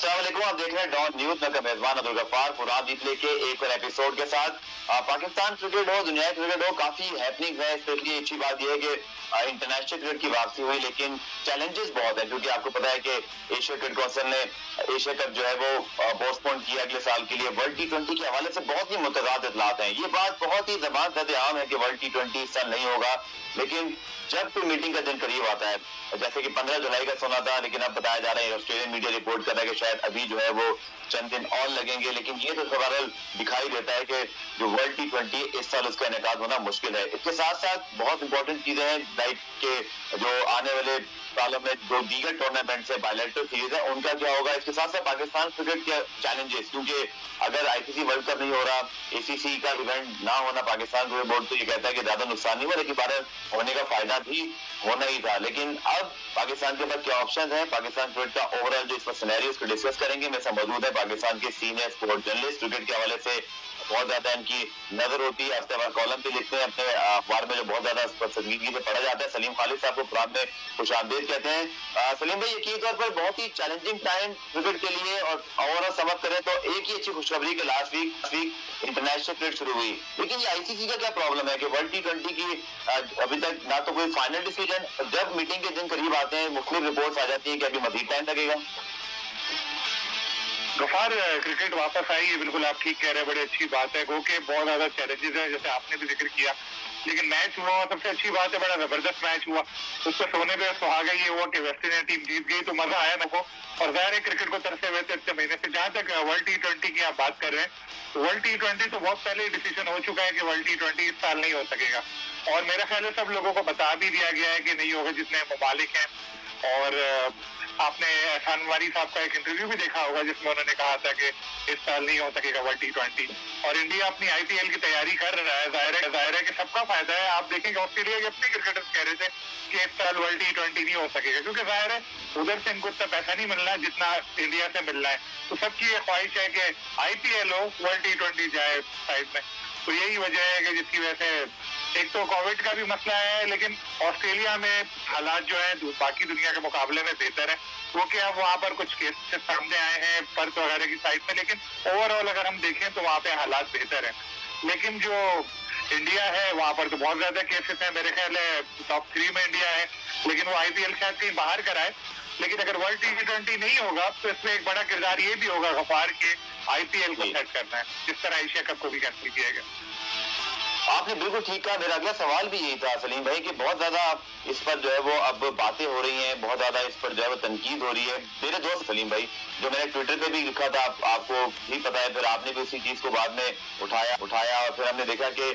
अस्सलाम वालेकुम, आप देख रहे हैं डॉन न्यूज। मैं मेजबान अब्दुल गफ्फार फुराद ईद लेके एक और एपिसोड के साथ। पाकिस्तान क्रिकेट हो, दुनिया क्रिकेट हो, काफी हैपनिंग है। स्पेशली अच्छी बात यह है कि इंटरनेशनल क्रिकेट की वापसी हुई, लेकिन चैलेंजेस बहुत है क्योंकि आपको पता है कि एशिया क्रिकेट काउंसिल ने एशिया कप जो है वो पोस्टपोन किया अगले साल के लिए। वर्ल्ड टी20 के हवाले से बहुत ही मुतज़ाद इतलात हैं। ये बात बहुत ही ज़बान आम है कि वर्ल्ड टी20 इस साल नहीं होगा, लेकिन जब फिर मीटिंग का दिन करीब आता है, जैसे कि 15 जुलाई का सुना था, लेकिन अब बताया जा रहा है, ऑस्ट्रेलियन मीडिया रिपोर्ट कर रहा है कि शायद अभी जो है वो चंद दिन और लगेंगे। लेकिन ये तो बहरहाल दिखाई देता है कि जो वर्ल्ड टी20 इस साल उसका इनेकाद होना मुश्किल है। इसके साथ साथ बहुत इंपॉर्टेंट चीजें हैं, लाइक के जो आने वाले सालों में जो दीगर टूर्नामेंट है, बायलैटरल सीरीज है, उनका क्या होगा। इसके साथ साथ पाकिस्तान क्रिकेट के चैलेंजेस, क्योंकि अगर आईसीसी वर्ल्ड कप नहीं हो रहा, एसीसी का इवेंट ना होना, पाकिस्तान क्रिकेट बोर्ड तो ये कहता है कि ज्यादा नुकसान नहीं हुआ, लेकिन भारत होने का फायदा भी होना ही था। लेकिन अब पाकिस्तान के पास क्या ऑप्शन है, पाकिस्तान क्रिकेट का ओवरऑल जो इसका सिनेरियो उसको डिस्कस करेंगे। मेरे साथ मौजूद है पाकिस्तान के सीनियर स्पोर्ट जर्नलिस्ट, क्रिकेट के हवाले से बहुत ज्यादा इनकी नजर होती है, हफ्ते कॉलम भी लिखते हैं अपने अखबार में, जो बहुत ज्यादा संजीदगी से पढ़ा जाता है। सलीम खालिद साहब को प्रोग्राम में खुशामदीद कहते हैं। सलीम भाई, यकीन तौर पर बहुत ही चैलेंजिंग टाइम क्रिकेट के लिए, और ओवरऑल समझ करें तो एक ही अच्छी खुशखबरी के लास्ट वीक इंटरनेशनल क्रिकेट शुरू हुई। लेकिन ये आईसीसी का क्या प्रॉब्लम है कि वर्ल्ड टी20 की अभी तक ना तो कोई फाइनल डिसीजन, जब मीटिंग के दिन करीब आते हैं मुख्तलिफ रिपोर्ट्स आ जाती है कि अभी मजीद टाइम लगेगा। गफार, क्रिकेट वापस आई है, बिल्कुल आप ठीक कह रहे हैं, बड़ी अच्छी बात है। क्योंकि बहुत ज्यादा चैलेंजेस है, जैसे आपने भी जिक्र किया, लेकिन मैच हुआ, सबसे अच्छी बात है, बड़ा जबरदस्त मैच हुआ। उसको सोने पे सुहागा ये हुआ कि वेस्ट इंडीज टीम जीत गई, तो मजा आया मेरे को। और जाहिर है क्रिकेट को तरसे हुए थे इतने महीने से। जहां तक वर्ल्ड टी20 की आप बात कर रहे हैं, तो वर्ल्ड टी20 तो बहुत पहले डिसीजन हो चुका है कि वर्ल्ड टी20 इस साल नहीं हो सकेगा, और मेरा ख्याल है सब लोगों को बता भी दिया गया है कि नहीं होगा, जितने ममालिक हैं। और आपने एहसान वारी साहब का एक इंटरव्यू भी देखा होगा जिसमें उन्होंने कहा था कि इस साल नहीं हो सकेगा वर्ल्ड टी20। और इंडिया अपनी आईपीएल की तैयारी कर रहा है। जाहिर है कि सबका फायदा है। आप देखेंगे ऑस्ट्रेलिया के अपने क्रिकेटर्स कह रहे थे कि इस साल वर्ल्ड टी20 नहीं हो सकेगा, क्योंकि जाहिर है उधर से इनको इतना पैसा नहीं मिलना जितना इंडिया से मिलना है। तो सबकी ये ख्वाहिश है कि आईपीएल हो, वर्ल्ड टी20 जाए साइड में। तो यही वजह है कि जिसकी वजह से एक तो कोविड का भी मसला है, लेकिन ऑस्ट्रेलिया में हालात जो है बाकी दुनिया के मुकाबले में बेहतर है, क्योंकि अब वहाँ पर कुछ केसेस सामने आए हैं पर्थ वगैरह की साइड में। लेकिन ओवरऑल अगर हम देखें तो वहाँ पे हालात बेहतर है। लेकिन जो इंडिया है वहाँ पर तो बहुत ज्यादा केसेस है। मेरे ख्याल है टॉप 3 में इंडिया है, लेकिन वो आईपीएल शायद कहीं बाहर कराए। लेकिन अगर वर्ल्ड टी20 नहीं होगा तो इसमें एक बड़ा किरदार ये भी होगा गफार के आईपीएल को सेट करना है, जिस तरह एशिया कप को भी कैंसिल किया गया। आपने बिल्कुल ठीक कहा। मेरा अगला सवाल भी यही था सलीम भाई कि बहुत ज्यादा इस पर जो है वो अब बातें हो रही हैं, बहुत ज्यादा इस पर जो है वो तनकीद हो रही है। मेरे दोस्त सलीम भाई, जो मैंने ट्विटर पे भी लिखा था, आपको भी पता है, फिर आपने भी उसी चीज को बाद में उठाया और फिर हमने देखा कि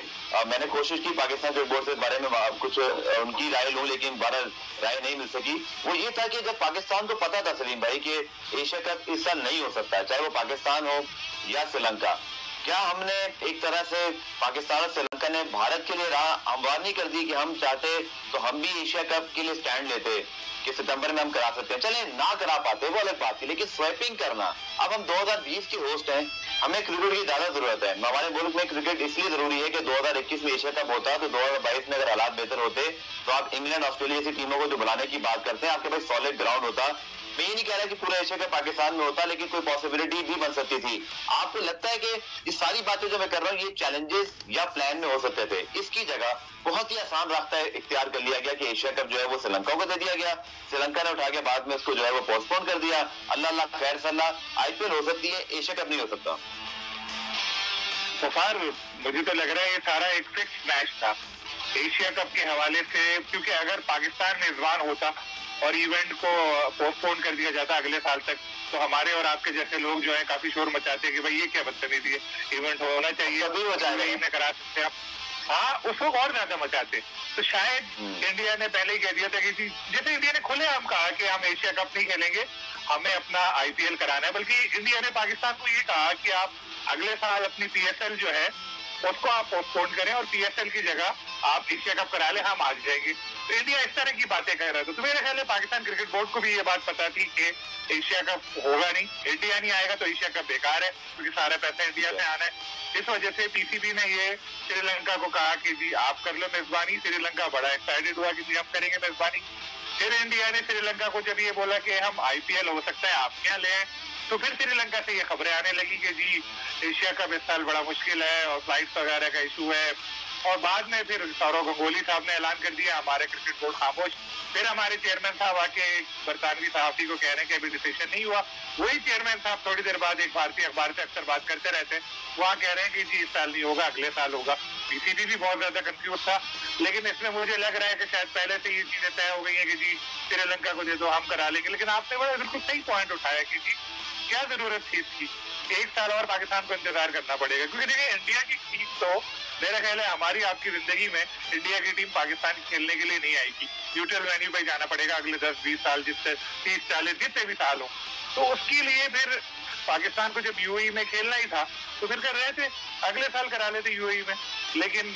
मैंने कोशिश की पाकिस्तान क्रिकेट बोर्ड से इस बारे में कुछ उनकी राय लूं, लेकिन बहरहाल राय नहीं मिल सकी। वो ये था कि जब पाकिस्तान को पता था सलीम भाई कि एशिया कप इस साल नहीं हो सकता, चाहे वो पाकिस्तान हो या श्रीलंका, क्या हमने एक तरह से पाकिस्तान और श्रीलंका ने भारत के लिए राह हमवार नहीं कर दी कि हम चाहते तो हम भी एशिया कप के लिए स्टैंड लेते कि सितंबर में हम करा सकते हैं। चले ना करा पाते वो अलग बात थी, लेकिन स्वैपिंग करना, अब हम 2020 के होस्ट हैं, हमें क्रिकेट की ज्यादा जरूरत है। हमारे मुल्क में क्रिकेट इसलिए जरूरी है कि 2021 में एशिया कप होता तो 2022 में अगर हालात बेहतर होते तो आप इंग्लैंड ऑस्ट्रेलिया जैसी टीमों को जो बुलाने की बात करते हैं, आपके पास सॉलिड ग्राउंड होता। मैं ये नहीं कह रहा कि पूरा एशिया कप पाकिस्तान में होता, लेकिन कोई पॉसिबिलिटी भी बन सकती थी। आपको लगता है कि ये सारी बातें जो मैं कर रहा हूँ ये चैलेंजेस या प्लान में हो सकते थे? इसकी जगह बहुत ही आसान रास्ता इख्तियार कर लिया गया कि एशिया कप जो है वो श्रीलंका को दे दिया गया, श्रीलंका ने उठा के बाद में उसको जो है वो पोस्टपोन कर दिया। अल्लाह खैर सल्लाह, आईपीएल हो सकती है, एशिया कप नहीं हो सकता। गफार, मुझे तो लग रहा है ये सारा एक फिक्स मैच था एशिया कप के हवाले से, क्योंकि अगर पाकिस्तान मेजबान होता और इवेंट को पोस्टपोन कर दिया जाता अगले साल तक, तो हमारे और आपके जैसे लोग जो है काफी शोर मचाते कि भाई ये क्या बदतमीजी है, इवेंट होना चाहिए, में करा सकते हैं। हाँ, उस वक्त और ज्यादा मचाते। तो शायद इंडिया ने पहले ही कह दिया था कि जैसे इंडिया ने खुलेआम कहा कि हम एशिया कप नहीं खेलेंगे, हमें अपना आईपीएल कराना है, बल्कि इंडिया ने पाकिस्तान को ये कहा कि आप अगले साल अपनी पीएसएल जो है उसको आप पोस्टपोन करें और पीएसएल की जगह आप एशिया कप करा ले, हम आ जाएंगे। तो इंडिया इस तरह की बातें कर रहा था। तो मेरे ख्याल है पाकिस्तान क्रिकेट बोर्ड को भी ये बात पता थी कि एशिया कप होगा नहीं, इंडिया नहीं आएगा तो एशिया कप बेकार है, क्योंकि सारा पैसा इंडिया से आना है। इस वजह से पीसीबी ने ये श्रीलंका को कहा कि जी आप कर लो मेजबानी। श्रीलंका बड़ा एक्साइटेड हुआ कि जी हम करेंगे मेजबानी। फिर इंडिया ने श्रीलंका को जब ये बोला कि हम आईपीएल हो सकता है आपके यहाँ ले, तो फिर श्रीलंका से ये खबरें आने लगी कि जी एशिया कप इस साल बड़ा मुश्किल है और फ्लाइट्स वगैरह का इशू है। और बाद में फिर सौरव गंगोली साहब ने ऐलान कर दिया, हमारे क्रिकेट बोर्ड खामोश। फिर हमारे चेयरमैन साहब आके बरतानवी सहाफी को कह रहे हैं कि अभी डिसीजन नहीं हुआ। वही चेयरमैन साहब थोड़ी देर बाद एक भारतीय अखबार से अक्सर बात करते रहते हैं, वहाँ कह रहे हैं कि जी इस साल नहीं होगा, अगले साल होगा। पीसीबी भी बहुत ज्यादा कंफ्यूज था, लेकिन इसमें मुझे लग रहा है कि शायद पहले से ये चीजें तय हो गई है कि जी श्रीलंका को दे दो, हम करा लेंगे। लेकिन आपने बड़ा बिल्कुल सही पॉइंट उठाया कि जी क्या जरूरत थी इसकी, एक साल और पाकिस्तान को इंतजार करना पड़ेगा। क्योंकि देखिए इंडिया की टीम तो मेरा ख्याल है हमारी आपकी जिंदगी में इंडिया की टीम पाकिस्तान खेलने के लिए नहीं आएगी। न्यूट्रल वेन्यू पे जाना पड़ेगा अगले 10-20 साल, जिससे 30-40 जितने भी साल हो। तो उसके लिए फिर पाकिस्तान को जब यूएई में खेलना ही था तो फिर कर रहे थे अगले साल करा लेते यूएई में। लेकिन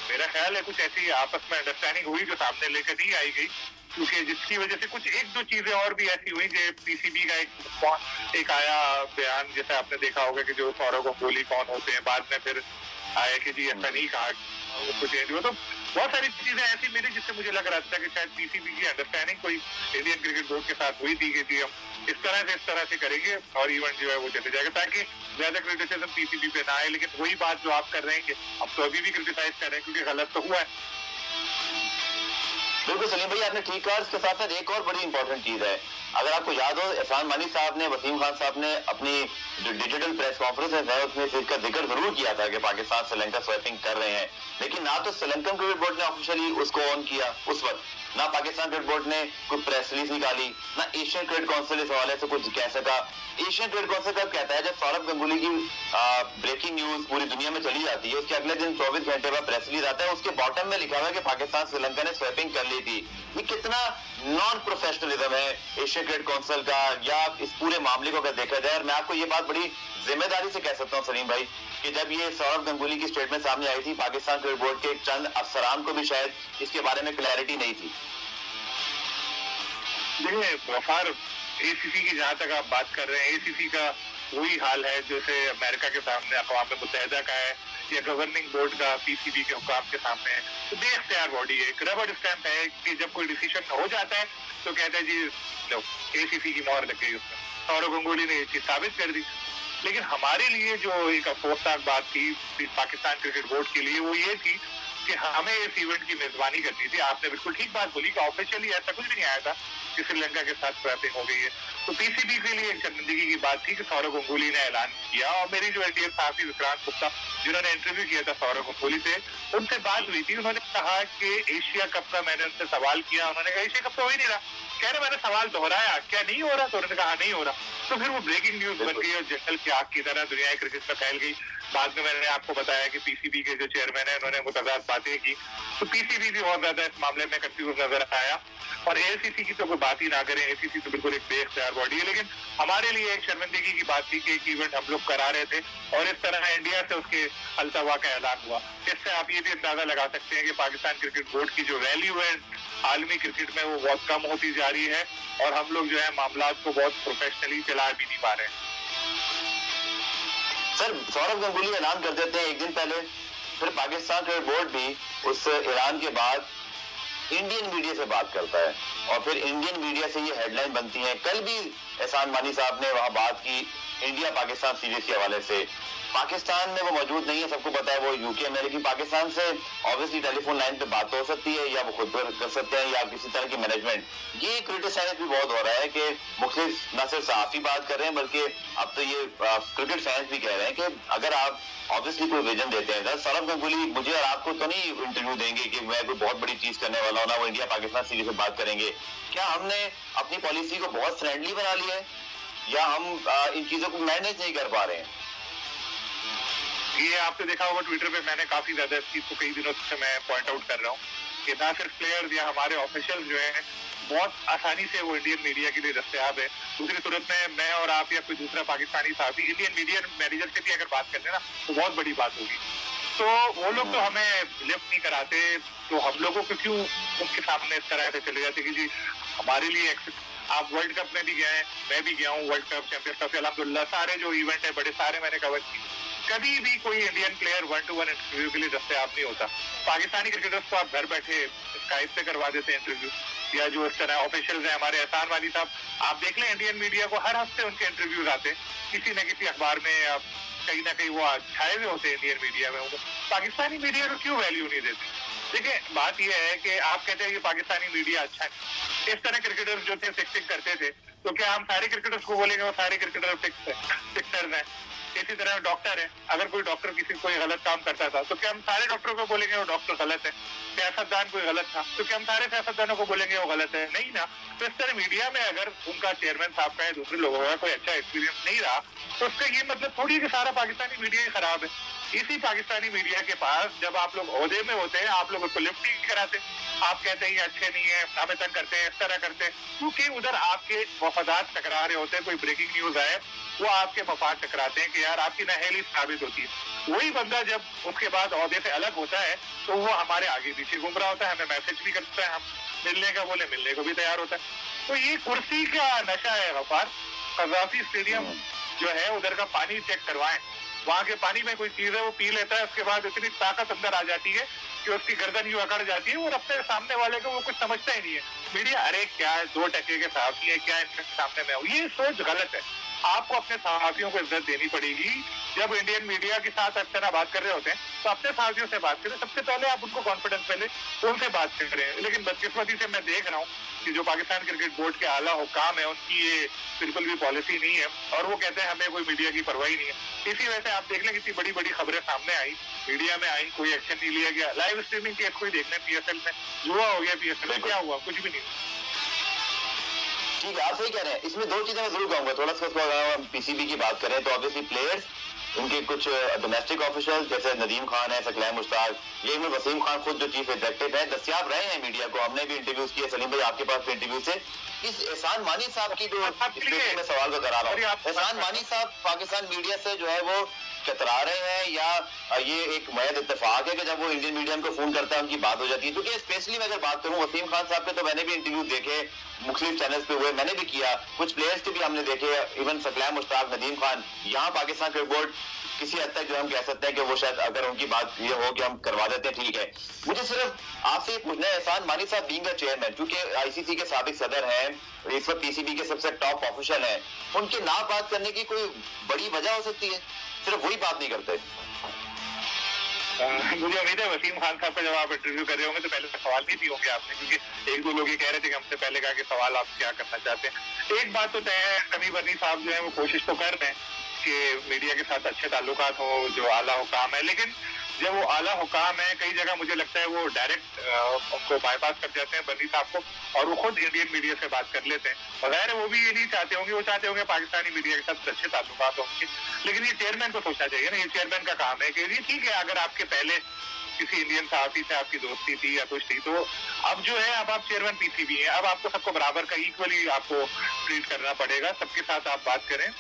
मेरा ख्याल है कुछ ऐसी आपस में अंडरस्टैंडिंग हुई जो सामने लेकर नहीं आई गई, क्योंकि जिसकी वजह से कुछ एक दो चीजें और भी ऐसी हुई जो पीसीबी का एक आया बयान, जैसे आपने देखा होगा कि जो सौरव गंगोली कौन होते हैं, बाद में फिर आया कि जी ऐसा नहीं कहा कुछ चेंज हुआ। तो बहुत सारी चीजें ऐसी मिली जिससे मुझे लग रहा था कि शायद पीसीबी की अंडरस्टैंडिंग कोई इंडियन क्रिकेट बोर्ड के साथ हुई थी कि जी हम इस तरह से करेंगे और इवेंट जो है वो चले जाएगा, ताकि ज्यादा क्रिटिसिज्म पीसीबी पे ना आए। लेकिन वही बात जो आप कर रहे हैं कि हम तो अभी भी क्रिटिसाइज कर रहे हैं क्योंकि गलत तो हुआ है। बिल्कुल सलीम भाई, आपने ठीक कहा। इसके साथ साथ एक और बड़ी इंपॉर्टेंट चीज है, अगर आपको याद हो एहसान मानी साहब ने, वसीम खान साहब ने अपनी जो डिजिटल प्रेस कॉन्फ्रेंस है उसमें इसका जिक्र जरूर किया था कि पाकिस्तान श्रीलंका स्वैपिंग कर रहे हैं। लेकिन ना तो श्रीलंकन क्रिकेट बोर्ड ने ऑफिशियली उसको ऑन किया उस वक्त, ना पाकिस्तान क्रिकेट बोर्ड ने कोई प्रेस रिलीज निकाली, ना एशियन क्रिकेट काउंसिल इस हवाले से कुछ कह सका। एशियन क्रिकेट काउंसिल कब कहता है, जब सौरव गंगुली की ब्रेकिंग न्यूज पूरी दुनिया में चली जाती है, उसके अगले दिन 24 घंटे बाद प्रेस रिलीज आता है, उसके बॉटम में लिखा हुआ है कि पाकिस्तान श्रीलंका ने स्वैपिंग कर ली थी। ये कितना नॉन प्रोफेशनलिज्म है एशियन क्रिकेट काउंसिल का, या इस पूरे मामले को अगर देखा जाए। और मैं आपको ये बात बड़ी जिम्मेदारी से कह सकता हूँ सलीम भाई कि जब ये सौरव गंगुली की स्टेटमेंट सामने आई थी, पाकिस्तान क्रिकेट बोर्ड के चंद अफसरान को भी शायद इसके बारे में क्लैरिटी नहीं थी। देखिए वफार, एसीसी की जहां तक आप बात कर रहे हैं, एसीसी का वही हाल है जैसे अमेरिका के सामने अक़वाम मुत्तहिदा का है या गवर्निंग बोर्ड का पीसीबी के हुकाम के सामने है। तो बेख्तियार बॉडी है, एक रबड़ स्टैंप है कि जब कोई डिसीजन हो जाता है तो कहते हैं जी लो एसीसी की मोहर लग गई उसमें। सौरव गंगुली ने ये चीज साबित कर दी। लेकिन हमारे लिए जो एक अफसोसनाक बात थी पाकिस्तान क्रिकेट बोर्ड के लिए वो ये थी कि हमें इस इवेंट की मेजबानी करनी थी। आपने बिल्कुल ठीक बात बोली कि ऑफिशियली ऐसा कुछ भी नहीं आया था कि श्रीलंका के साथ स्वैपिंग हो गई है। तो पीसीबी के लिए एक शर्मिंदगी की बात थी कि सौरव गंगुली ने ऐलान किया, और मेरी जो एनडीएफ साहब विक्रांत गुप्ता जिन्होंने इंटरव्यू किया था सौरव गंगुली से, उनसे बात हुई थी। उन्होंने कहा कि एशिया कप का मैंने उनसे सवाल किया, उन्होंने कहा एशिया कप तो हो ही नहीं रहा। कह रहे मैंने सवाल दोहराया क्या नहीं हो रहा, तो उन्होंने कहा नहीं हो रहा। तो फिर वो ब्रेकिंग न्यूज बन गई और जंगल की आग की तरह दुनिया क्रिकेट में फैल गई। बाद में मैंने आपको बताया कि पीसीबी के जो चेयरमैन है उन्होंने मुतज़ाद बातें की, तो पीसीबी भी बहुत ज्यादा इस मामले में कंफ्यूज नजर आया। और एसीसी की तो कोई बात ही ना करें, एसीसी तो बिल्कुल एक बेख्तियार बॉडी है। लेकिन हमारे लिए एक शर्मिंदगी की बात थी कि एक इवेंट हम लोग करा रहे थे और इस तरह इंडिया से उसके अल्तवा का ऐलान हुआ। इससे आप ये भी अंदाजा लगा सकते हैं कि पाकिस्तान क्रिकेट बोर्ड की जो वैल्यू है आलमी क्रिकेट में वो बहुत कम होती जा रही है और हम लोग जो है मामला को बहुत प्रोफेशनली चला भी नहीं पा रहे हैं। सर सौरव गंगुली ऐलान कर देते हैं एक दिन पहले, फिर पाकिस्तान क्रिकेट बोर्ड भी उस ऐलान के बाद इंडियन मीडिया से बात करता है और फिर इंडियन मीडिया से ये हेडलाइन बनती है। कल भी एहसान मानी साहब ने वहां बात की इंडिया पाकिस्तान सीरीज के हवाले से। पाकिस्तान में वो मौजूद नहीं है, सबको पता है वो यूके में, लेकिन पाकिस्तान से ऑब्वियसली टेलीफोन लाइन पे बात तो हो सकती है या वो खुद कर सकते हैं या किसी तरह की मैनेजमेंट। ये क्रिटिसाइज भी बहुत हो रहा है कि मुख्तलिफ न सिर्फ सहाफी बात कर रहे हैं बल्कि अब तो ये क्रिकेट फैंस भी कह रहे हैं कि अगर आप ऑब्वियसली कोई विजन देते हैं, सौरव गंगुली मुझे और आपको तो नहीं इंटरव्यू देंगे कि मैं कोई बहुत बड़ी चीज करने वाला हूं, ना वो इंडिया पाकिस्तान सीरीज से बात करेंगे। क्या हमने अपनी पॉलिसी को बहुत फ्रेंडली बना लिया है या हम इन चीजों को मैनेज नहीं कर पा रहे हैं? ये आपने देखा होगा ट्विटर पे मैंने काफी ज्यादा इस चीज को कई दिनों से मैं पॉइंट आउट कर रहा हूँ कि ना सिर्फ प्लेयर्स या हमारे ऑफिशियल जो है बहुत आसानी से वो इंडियन मीडिया के लिए दस्तयाब है। दूसरी सूरत में मैं और आप या कोई दूसरा पाकिस्तानी साथी इंडियन मीडिया मैनेजर से भी अगर बात कर लेना तो बहुत बड़ी बात होगी। तो वो लोग तो हमें लिफ्ट नहीं कराते, तो हम लोगों को क्यों उनके सामने इस तरह से चले जाते कि जी हमारे लिए आप वर्ल्ड कप में भी गए, मैं भी गया हूँ वर्ल्ड कप, चैंपियंस ट्रॉफी, अल्हम्दुलिल्लाह सारे जो इवेंट है बड़े सारे मैंने कवर किए। कभी भी कोई इंडियन प्लेयर 1-to-1 इंटरव्यू के लिए दस्तयाब नहीं होता। पाकिस्तानी क्रिकेटर्स को आप घर बैठे स्काइप पे करवा देते हैं इंटरव्यू, या जो इस तरह ऑफिशियल्स हैं हमारे एहसान वाली साहब, आप देख लें इंडियन मीडिया को हर हफ्ते उनके इंटरव्यूज आते हैं किसी न किसी अखबार में, या कहीं ना कहीं वो छाए हुए होते हैं इंडियन मीडिया में। पाकिस्तानी मीडिया को क्यों वैल्यू नहीं देते? देखिए बात यह है कि आप कहते हैं कि पाकिस्तानी मीडिया अच्छा है, इस तरह क्रिकेटर्स जो थे फिक्सिंग करते थे, तो क्या हम सारे क्रिकेटर्स को बोलेंगे वो सारे क्रिकेटर फिक्सर्स हैं? इसी तरह डॉक्टर है, अगर कोई डॉक्टर कोई गलत काम करता था तो क्या हम सारे डॉक्टरों को बोलेंगे वो डॉक्टर गलत है? सियासतदान कोई गलत था तो क्या हम सारे सियासतदानों को बोलेंगे वो गलत है? नहीं ना। तो इस तरह मीडिया में अगर उनका चेयरमैन साहब का या दूसरे लोगों का कोई अच्छा एक्सपीरियंस नहीं रहा तो उसका ये मतलब थोड़ी कि सारा पाकिस्तानी मीडिया ही खराब है। इसी पाकिस्तानी मीडिया के पास जब आप लोग ओहदे में होते हैं, आप लोग उसको लिफ्ट नहीं कराते, आप कहते हैं ये अच्छे नहीं है, हमें तंग करते हैं, इस तरह करते हैं, क्योंकि उधर आपके मफादात टकरा रहे होते हैं। कोई ब्रेकिंग न्यूज आए वो आपके मफाद टकराते हैं कि यार आपकी नहेली साबित होती है। वही बंदा जब उसके बाद ओहदे से अलग होता है तो वो हमारे आगे पीछे घूम रहा होता है, हमें मैसेज भी करता है, हम मिलने का बोले मिलने को भी तैयार होता है। तो ये कुर्सी का नशा है गफ्फार। कज़ाफी स्टेडियम जो है उधर का पानी चेक करवाएं, वहां के पानी में कोई चीज है वो पी लेता है, उसके बाद इतनी ताकत अंदर आ जाती है कि उसकी गर्दन यूं अकड़ जाती है, वो अपने सामने वाले को वो कुछ समझता ही नहीं है। मीडिया अरे क्या है 2 टके के सहाफी है, क्या इनके सामने में हो, ये सोच गलत है। आपको अपने सहाफियों को इज्जत देनी पड़ेगी। जब इंडियन मीडिया के साथ अच्छा बात कर रहे होते हैं तो अपने सहाफियों से बात करें, सबसे पहले आप उनको कॉन्फिडेंस पहले उनसे बात करें। लेकिन बदकिस्मती से मैं देख रहा हूँ कि जो पाकिस्तान क्रिकेट बोर्ड के आला हुकाम है उनकी ये बिल्कुल भी पॉलिसी नहीं है और वो कहते हैं हमें कोई मीडिया की परवाही नहीं है। इसी वजह से आप देख लें कितनी बड़ी बड़ी खबरें सामने आई, मीडिया में आई, कोई एक्शन नहीं लिया गया। लाइव स्ट्रीमिंग केस कोई देख लें PSL में, जुआ हो गया PSL में, क्या हुआ? कुछ भी नहीं। ठीक है, आप सही कह रहे हैं। इसमें 2 चीजें मैं जरूर कहूंगा। थोड़ा सा अगर हम पीसीबी की बात करें तो ऑब्वियसली प्लेयर्स, उनके कुछ डोमेस्टिक ऑफिशियल जैसे नदीम खान है, सकलैन मुश्ताक, ये इनमें वसीम खान खुद जो चीफ एग्जीक्यूटिव है दस्तियाब रहे हैं मीडिया को। हमने भी इंटरव्यूज किए, सलीम भाई आपके पास इंटरव्यू से इस एहसान मानी साहब की जो मैं सवाल को करा रहा हूँ, एहसान मानी साहब पाकिस्तान मीडिया से जो है वो कतरा रहे हैं या ये एक महज इत्तेफाक है कि जब वो इंडियन मीडिया को फोन करता है उनकी बात हो जाती है? क्योंकि स्पेशली मैं अगर बात करूं वसीम खान साहब के, तो मैंने भी इंटरव्यू देखे, मुख्तलिफ चैनल्स पे हुए, मैंने भी किया, कुछ प्लेयर्स के भी हमने देखे, इवन सकलैन मुश्ताक, नदीम खान। यहाँ पाकिस्तान क्रिकेट बोर्ड किसी हद तक जो हम कह सकते हैं कि वो शायद अगर उनकी बात ये हो कि हम करवा देते हैं, ठीक है। मुझे सिर्फ आपसे ये पूछना है, एहसान मानी साहब बीइंग अ चेयरमैन, क्योंकि आईसीसी के साबिक सदर हैं, इस वक्त पीसीबी के सबसे टॉप ऑफिशियल हैं, उनके ना बात करने की कोई बड़ी वजह हो सकती है? सिर्फ वही बात नहीं करते। मुझे उम्मीद है वसीम खान साहब का जब आप इंटरव्यू कर रहे होंगे तो पहले सवाल नहीं दिए होंगे आपने, क्योंकि 1-2 लोग ये कह रहे थे कि हमसे पहले कहा कि सवाल आप क्या करना चाहते हैं। एक बात तो तय है, समीर बर्नी साहब जो है वो कोशिश तो कर रहे हैं कि मीडिया के साथ अच्छे ताल्लुकात हो, जो आला हुकाम है, लेकिन जब वो आला हुकाम है कई जगह मुझे लगता है वो डायरेक्ट उनको बाईपास कर जाते हैं बर्नी साहब को, और वो खुद इंडियन मीडिया से बात कर लेते हैं। बगैर वो भी ये नहीं चाहते होंगे, वो चाहते होंगे पाकिस्तानी मीडिया के साथ अच्छे ताल्लुकात होंगे, लेकिन ये चेयरमैन को सोचना चाहिए ना, ये चेयरमैन का काम है कि ये ठीक है अगर आपके पहले किसी इंडियन सहाफी से आपकी दोस्ती थी या कुछ थी, तो अब जो है अब आप चेयरमैन पीसीबी हैं, अब आपको सबको बराबर का इक्वली आपको ट्रीट करना पड़ेगा, सबके साथ आप बात करें।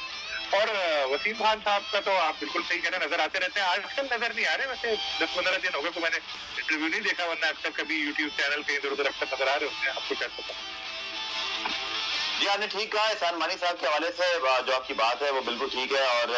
और वसीम खान साहब का तो आप बिल्कुल सही कह रहे हैं, नजर आते रहते हैं, आजकल नजर नहीं आ रहे, वैसे 10-15 दिन हो गए तो मैंने इंटरव्यू नहीं देखा, वरना अक्सर कभी यूट्यूब चैनल पे इधर उधर अक्सर नजर आ रहे होते हैं। आपको क्या पता? जी आपने ठीक कहा, एहसान मानी साहब के हवाले से जो आपकी बात है वो बिल्कुल ठीक है। और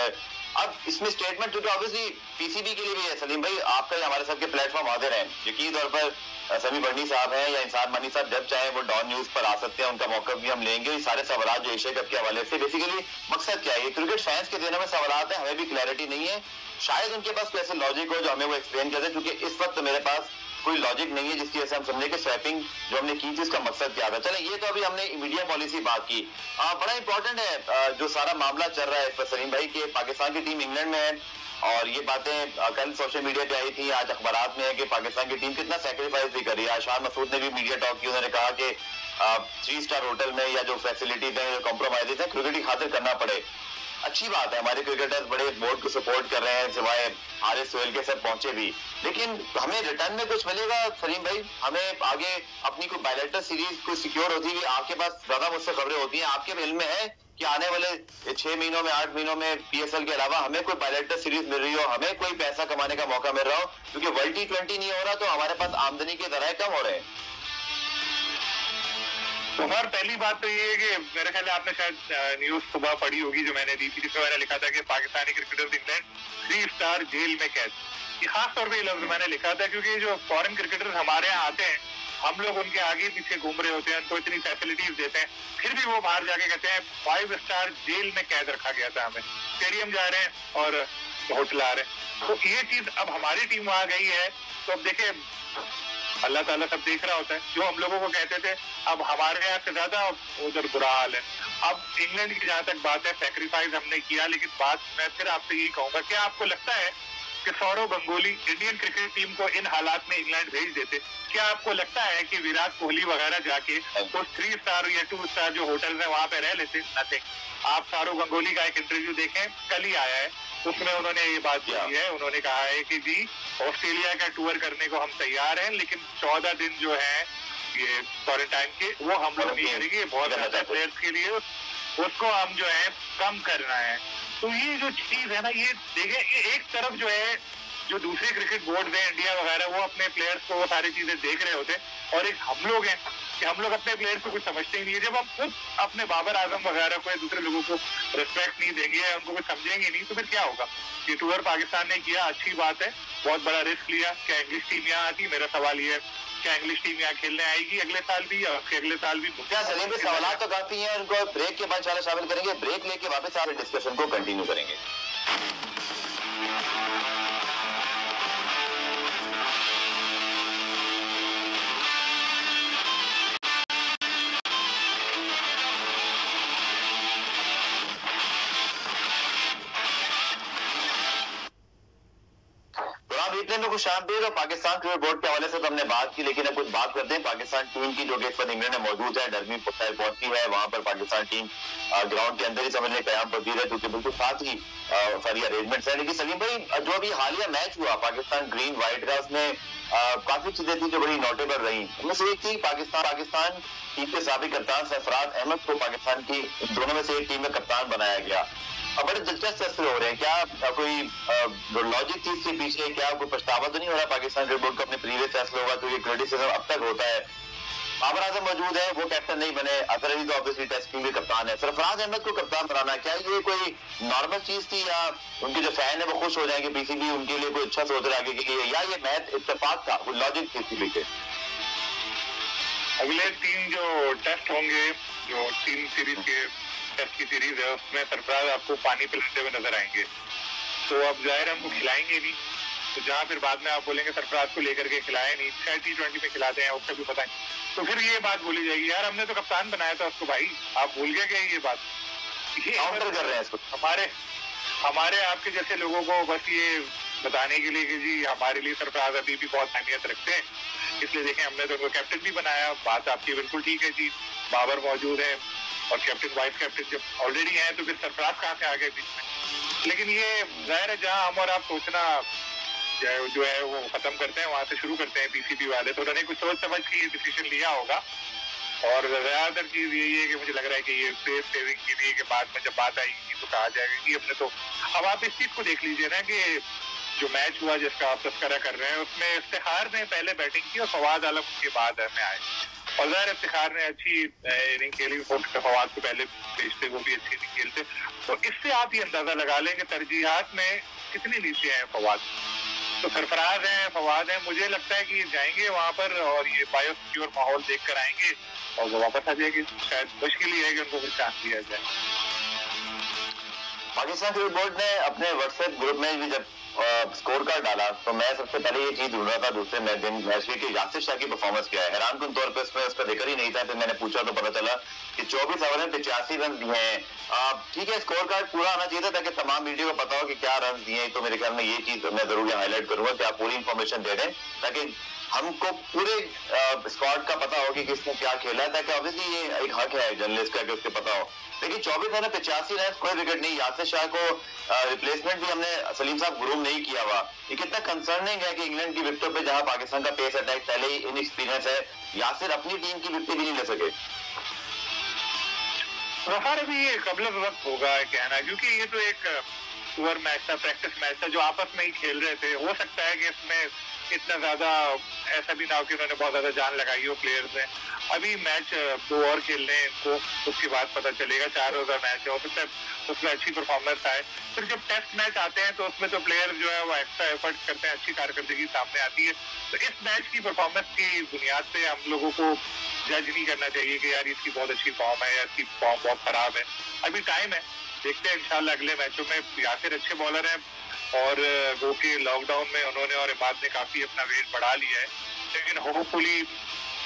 अब इसमें स्टेटमेंट जो ऑब्वियसली पीसीबी के लिए भी है, सलीम भाई आपका ही हमारे सबके प्लेटफॉर्म हाजिर हैं, यकीन तौर पर समीर बर्नी साहब हैं या एहसान मानी साहब जब चाहे वो डॉन न्यूज पर आ सकते हैं, उनका मौका भी हम लेंगे। ये सारे सवाल जो एशिया कप के हवाले से बेसिकली मकसद क्या है, ये क्रिकेट फैंस के दिनों में सवाल है, हमें भी क्लैरिटी नहीं है, शायद उनके पास कोई ऐसे लॉजिक हो जो हमें वो एक्सप्लेन कर दे, क्योंकि इस वक्त मेरे पास कोई लॉजिक नहीं है जिसकी वजह से हम समझे कि स्वैपिंग जो हमने की थी उसका मकसद क्या था। चलें, ये तो अभी हमने मीडिया पॉलिसी बात की। बड़ा इंपॉर्टेंट है जो सारा मामला चल रहा है इस पर सलीम भाई, कि पाकिस्तान की टीम इंग्लैंड में है और ये बातें कल सोशल मीडिया पे आई थी, आज अखबारात में है कि पाकिस्तान की टीम कितना सैक्रिफाइस भी करी है। आशान मसूद ने भी मीडिया टॉक की, उन्होंने कहा कि 3 स्टार होटल में या जो फैसिलिटीज है, जो कॉम्प्रोमाइजेज है, क्रिकेट की खातिर करना पड़े। अच्छी बात है, हमारे क्रिकेटर्स बड़े बोर्ड को सपोर्ट कर रहे हैं, सिवाय हारिस सोहेल के सब पहुंचे भी, लेकिन हमें रिटर्न में कुछ मिलेगा सलीम भाई? हमें आगे अपनी कोई बायलैटरल सीरीज कोई सिक्योर होती है? आपके पास ज्यादा मुझसे खबरें होती हैं, आपके इल्म में है कि आने वाले 6 महीनों में 8 महीनों में पीएसएल के अलावा हमें कोई बायलैटरल सीरीज मिल रही हो, हमें कोई पैसा कमाने का मौका मिल रहा हो? क्योंकि वर्ल्ड T20 नहीं हो रहा तो हमारे पास आमदनी के जराए कम हो रहे हैं। सर पहली बात तो ये है कि मेरे ख्याल आपने शायद न्यूज सुबह पढ़ी होगी जो मैंने दी थी, जिसमें मैंने लिखा था कि Pakistani cricketers England 3 star jail में कैद। ये खास तौर पे ये लफ्ज मैंने लिखा था क्योंकि जो फॉरेन क्रिकेटर्स हमारे यहाँ आते हैं, हम लोग उनके आगे पीछे घूम रहे होते हैं, उनको इतनी फैसिलिटीज देते हैं, फिर भी वो बाहर जाके कहते हैं 5 स्टार जेल में कैद रखा गया था हमें, स्टेडियम जा रहे हैं और होटल आ रहे हैं। तो ये चीज अब हमारी टीम वहां गई है, तो अब देखे अल्लाह ताला सब देख रहा होता है। जो हम लोगों को कहते थे अब हमारे यहाँ से ज्यादा उधर बुरा हाल है। अब इंग्लैंड की जहां तक बात है, सैक्रिफाइस हमने किया, लेकिन बात मैं फिर आपसे यही कहूंगा, क्या आपको लगता है कि Sourav Ganguly Indian cricket team को इन हालात में इंग्लैंड भेज देते? क्या आपको लगता है कि विराट कोहली वगैरह जाके उस 3 स्टार या 2 स्टार जो होटल है वहां पे रह लेते? नथिंग। आप सौरव गंगोली का एक इंटरव्यू देखें, कल ही आया है, उसमें उन्होंने ये बात की है। उन्होंने कहा है कि जी ऑस्ट्रेलिया का टूर करने को हम तैयार हैं, लेकिन 14 दिन जो है ये क्वारंटाइन के वो हम लोग नहीं करेंगे, बहुत ज्यादा प्लेयर्स के लिए उसको हम जो है कम करना है। तो ये जो चीज है ना, ये देखें एक तरफ जो है जो दूसरे क्रिकेट बोर्ड है इंडिया वगैरह, वो अपने प्लेयर्स को वो सारी चीजें देख रहे होते, और एक हम लोग हैं कि हम लोग अपने प्लेयर्स को कुछ समझते ही नहीं है। जब हम खुद अपने बाबर आजम वगैरह को या दूसरे लोगों को रिस्पेक्ट नहीं देंगे, उनको कुछ समझेंगे नहीं, तो फिर क्या होगा? ये टूर पाकिस्तान ने किया, अच्छी बात है, बहुत बड़ा रिस्क लिया। क्या इंग्लिश टीम यहाँ आती? मेरा सवाल ये है, क्या इंग्लिश टीम यहाँ खेलने आएगी अगले साल भी या उसके अगले साल भी? क्या सलीम भाई, सवाल तो काफी है, उनको ब्रेक के बाद इंशाल्लाह शामिल करेंगे। ब्रेक लेके वापस सारे डिस्कशन को कंटिन्यू करेंगे। वीकेंड में कुछ शामिल और पाकिस्तान क्रिकेट बोर्ड के हवाले से तो हमने बात की, लेकिन अब कुछ बात करते हैं पाकिस्तान टीम की, जो कि इस पर इंग्लैंड में मौजूद है, डरमी पहुंची है। वहां पर पाकिस्तान टीम ग्राउंड के अंदर ही समझने कयाम पजीर है, क्योंकि बिल्कुल साथ ही सारी अरेंजमेंट्स है। लेकिन सलीम भाई, जो अभी हालिया मैच हुआ पाकिस्तान ग्रीन व्हाइट का, उसमें काफी चीजें थी जो बड़ी नोटेबल रही। उनमें से एक थी पाकिस्तान टीम के साबिक कप्तान सरफराज अहमद को पाकिस्तान की दोनों में से एक टीम में कप्तान बनाया गया। अब बड़े दिलचस्प फैसले हो रहे हैं। क्या कोई लॉजिक थी इसके पीछे? क्या कोई पछतावा तो नहीं हो रहा पाकिस्तान क्रिकेट बोर्ड का अपने प्रीवियस फैसले होगा? तो ये क्रिटिसिज्म अब तक होता है। बाबर आजम मौजूद है, वो कैप्टन नहीं बने। अजहर अली तो ऑब्वियसली टेस्ट टीम के कप्तान है। सरफराज अहमद को कप्तान बनाना, क्या ये कोई नॉर्मल चीज थी, या उनके जो फैन है वो खुश हो जाएंगे, पीसीबी उनके लिए कोई अच्छा सोच रहा है के लिए, या ये मैच इत्तेफाक था, कोई लॉजिक थी इसके पीछे? अगले 3 जो टेस्ट होंगे, जो 3 सीरीज के टेस्ट की सीरीज है, उसमें सरफराज आपको पानी पिलाते हुए नजर आएंगे। तो अब जाहिर हमको खिलाएंगे नहीं, तो जहां फिर बाद में आप बोलेंगे सरफराज को लेकर के खिलाए नहीं, शायद T20 में खिलाते हैं, उसका भी पता नहीं, तो फिर ये बात बोली जाएगी यार हमने तो कप्तान बनाया था उसको, भाई आप भूल गए क्या? ये बात ये काउंटर कर रहे हैं इसको। हमारे आपके जैसे लोगों को बस ये बताने के लिए कि जी हमारे लिए सरफराज अभी भी बहुत अहमियत रखते हैं, इसलिए देखें हमने तो उनको कैप्टन भी बनाया। बात आपकी बिल्कुल ठीक है जी, बाबर मौजूद है और कैप्टन वाइस कैप्टन जब ऑलरेडी है, तो फिर सरफराज कहाँ से आ गए बीच में? लेकिन ये जाहिर है जहां हम और आप सोचना जो है वो खत्म करते हैं, वहां से शुरू करते हैं पीसीबी वाले, तो उन्होंने कुछ सोच समझ के ये डिसीजन लिया होगा। और ज्यादातर चीज यही है कि मुझे लग रहा है कि ये स्पेस सेविंग के लिए कि बाद में जब बात आएगी तो कहा जाएगा कि हमने तो, अब आप इस चीज को देख लीजिए ना कि जो मैच हुआ जिसका आप तस्करा कर रहे हैं, उसमें इफ्तिखार ने पहले बैटिंग की और फवाद आलम उसके बाद में आए, और ज़ाहिर इफ्तिखार ने अच्छी इनिंग खेली, फवाद को पहले भेजते वो भी अच्छी इनिंग खेलते, तो इससे आप ये अंदाजा लगा लें कि तरजीहात में कितनी नीचे हैं फवाद। तो सरफराज हैं, फवाद हैं, मुझे लगता है कि ये जाएंगे वहां पर और ये बायोसिक्योर माहौल देख कर आएंगे और वो वापस आ जाएंगे। शायद मुश्किल ही है कि उनको कुछ चांस दिया जाए। पाकिस्तान क्रिकेट बोर्ड ने अपने व्हाट्सएप ग्रुप में भी जब स्कोर कार्ड डाला, तो मैं सबसे पहले ये चीज ढूंढ रहा था दूसरे मैच की यासिर शाह की परफॉर्मेंस क्या है। हैरानकुन तौर पर इसमें उसका जिक्र ही नहीं था। फिर मैंने पूछा तो पता चला कि 24 ओवर में 85 रन दिए हैं। ठीक है, स्कोर कार्ड पूरा आना चाहिए था ताकि तमाम वीडियो को पता हो कि क्या रन दिए हैं। तो मेरे ख्याल में ये चीज मैं जरूर हाईलाइट करूंगा कि आप पूरी इंफॉर्मेशन दे दें ताकि हमको पूरे स्क्वाड का पता हो कि किसने क्या खेला है, ताकि ऑब्वियसली ये एक हक है जर्नलिस्ट का कि उसके पता हो। लेकिन 24 ओवर 85 रन, कोई विकेट नहीं। यासिर शाह को रिप्लेसमेंट भी हमने सलीम साहब ग्रूम नहीं किया हुआ। ये कितना कंसर्निंग है कि इंग्लैंड की विकेटों पे जहां पाकिस्तान का पेस अटैक पहले ही इनएक्सपीरियंस है, यासिर अपनी टीम की विकेट भी नहीं ले सके। रफार अभी ये कबल वक्त होगा कहना, क्योंकि ये तो एक टूर मैच था, प्रैक्टिस मैच था जो आपस में ही खेल रहे थे। हो सकता है कि इसमें इतना ज्यादा ऐसा भी ना हो कि उन्होंने बहुत ज्यादा जान लगाई हो प्लेयर्स ने। अभी मैच 2 और खेलने हैं इनको, उसके बाद पता चलेगा। 4 रोजा मैच है, हो सकता है उसमें अच्छी परफॉर्मेंस आए। फिर जब टेस्ट मैच आते हैं तो उसमें तो प्लेयर जो है वो एक्स्ट्रा एफर्ट करते हैं, अच्छी कारकर्दगी सामने आती है। तो इस मैच की परफॉर्मेंस की बुनियाद पे हम लोगों को जज नहीं करना चाहिए कि यार इसकी बहुत अच्छी फॉर्म है या इसकी फॉर्म बहुत खराब है। अभी टाइम है, देखते हैं इंशाल्लाह अगले मैचों में। यासिर अच्छे बॉलर हैं और वो के लॉकडाउन में उन्होंने और इमाद ने काफी अपना वेट बढ़ा लिया है, लेकिन होपफुली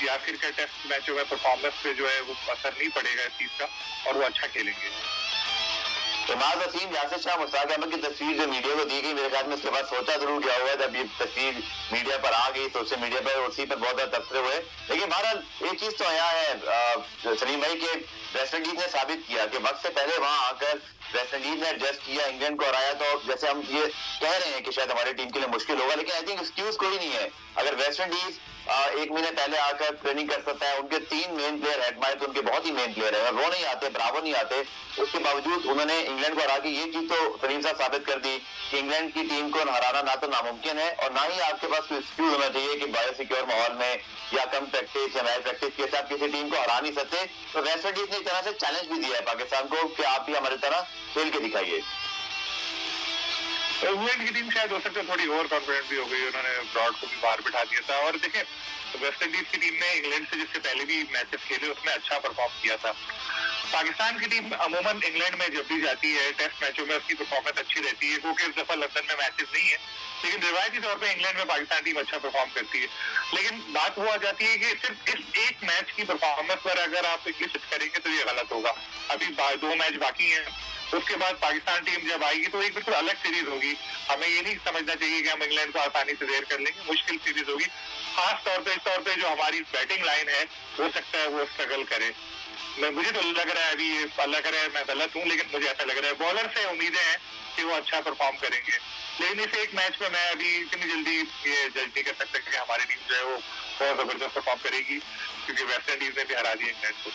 यासिर का टेस्ट मैचों में परफॉर्मेंस पे जो है वो असर नहीं पड़ेगा इस चीज का और वो अच्छा खेलेंगे। इमाद वसीम, यासिर शाह, मुश्ताक अहमद की तस्वीर जो मीडिया को दी गई, मेरे ख्याल में उसके बाद सोचा जरूर गया हुआ जब ये तस्वीर मीडिया पर आ गई, सोशल मीडिया पर, उसी पर बहुत ज्यादा तबसरे हुए। लेकिन बहरहाल एक चीज तो आया है सलीम भाई के वेस्ट इंडीज ने साबित किया कि वक्त से पहले वहां आकर वेस्ट इंडीज ने एडजस्ट किया, इंग्लैंड को हराया। तो जैसे हम ये कह रहे हैं कि शायद हमारी टीम के लिए मुश्किल होगा, लेकिन आई थिंक एक्सक्यूज कोई नहीं है। अगर वेस्ट इंडीज 1 महीने पहले आकर ट्रेनिंग कर सकता है, उनके 3 मेन प्लेयर हेड मारे तो उनके बहुत ही मेन प्लेयर है, वो नहीं आते, ब्रावो नहीं आते, उसके बावजूद उन्होंने इंग्लैंड को हरा के ये चीज तो सलीम साहब साबित कर दी कि इंग्लैंड की टीम को हराना ना तो नामुमकिन है और ना ही आपके पास कोई एक्सक्यूज होना चाहिए कि बायोसिक्योर माहौल में या कम प्रैक्टिस या मैच प्रैक्टिस के साथ किसी टीम को हरा नहीं सकते। तो वेस्ट इंडीज ने एक तरह से चैलेंज भी दिया है पाकिस्तान को कि आप भी हमारी तरह खेल के दिखाइए। इंग्लैंड की टीम शायद हो सकता है थोड़ी ओवर कॉन्फिडेंट भी हो गई, उन्होंने ब्रॉड को भी बाहर बिठा दिया था। और देखें, वेस्ट इंडीज की टीम ने इंग्लैंड से जिससे पहले भी मैचेस खेले उसमें अच्छा परफॉर्म किया था। पाकिस्तान की टीम अमूमन इंग्लैंड में जब भी जाती है टेस्ट मैचों में उसकी परफॉर्मेंस अच्छी रहती है, क्योंकि इस दफा लंदन में मैचेस नहीं है, लेकिन रिवायती तौर पे इंग्लैंड में पाकिस्तान टीम अच्छा परफॉर्म करती है। लेकिन बात वो आ जाती है कि सिर्फ इस एक मैच की परफॉर्मेंस पर अगर आप इंग्लिश करेंगे तो ये गलत होगा। अभी 2 मैच बाकी हैं, उसके बाद पाकिस्तान टीम जब आएगी तो एक बिल्कुल अलग सीरीज होगी। हमें ये नहीं समझना चाहिए कि हम इंग्लैंड को आसानी से देर कर लेंगे, मुश्किल सीरीज होगी। खास तौर पे जो हमारी बैटिंग लाइन है हो सकता है वो स्ट्रगल करे। मुझे तो लग रहा है, अभी अल्लाह करे मैं गलत हूँ, लेकिन मुझे ऐसा लग रहा है बॉलर से उम्मीदें हैं कि वो अच्छा परफॉर्म करेंगे। लेकिन इस एक मैच में मैं अभी इतनी जल्दी ये जज नहीं कर सकता कि हमारी टीम जो है वो बहुत जबरदस्त परफॉर्म करेगी, क्योंकि वेस्ट इंडीज ने भी हरा दिया इंग्लैंड को।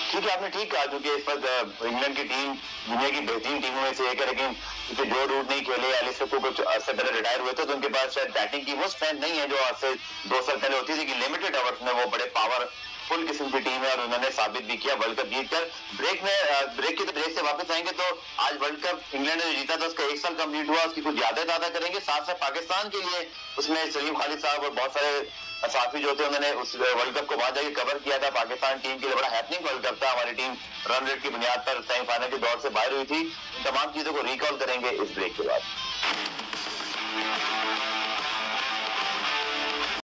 ठीक है, आपने ठीक कहा, क्योंकि इस पर इंग्लैंड की टीम दुनिया की बेहतरीन टीमों में से एक है, लेकिन क्योंकि जो रूट नहीं खेले, एलिस को कुछ अर्से पहले रिटायर हुए थे, तो उनके पास शायद बैटिंग की वो स्ट्रेंथ नहीं है जो आज से 2 साल पहले होती थी कि लिमिटेड ओवर्स में वो बड़े पावर फुल किस्म की टीम है और उन्होंने साबित भी किया वर्ल्ड कप जीतकर। ब्रेक से वापस आएंगे तो आज वर्ल्ड कप इंग्लैंड ने जीता था, उसका 1 साल कंप्लीट हुआ, उसकी कुछ यादें ताज़ा करेंगे। साथ साथ पाकिस्तान के लिए उसमें सलीम खालिद साहब और बहुत सारे साथी जो थे उन्होंने उस वर्ल्ड कप को वहां जाके कवर किया था। पाकिस्तान टीम के लिए बड़ा हैपनिंग वर्ल्ड कप था, हमारी टीम रन रेट की बुनियाद पर सेमीफाइनल के दौर से बाहर हुई थी। इन तमाम चीजों को रिकॉल करेंगे इस ब्रेक के बाद।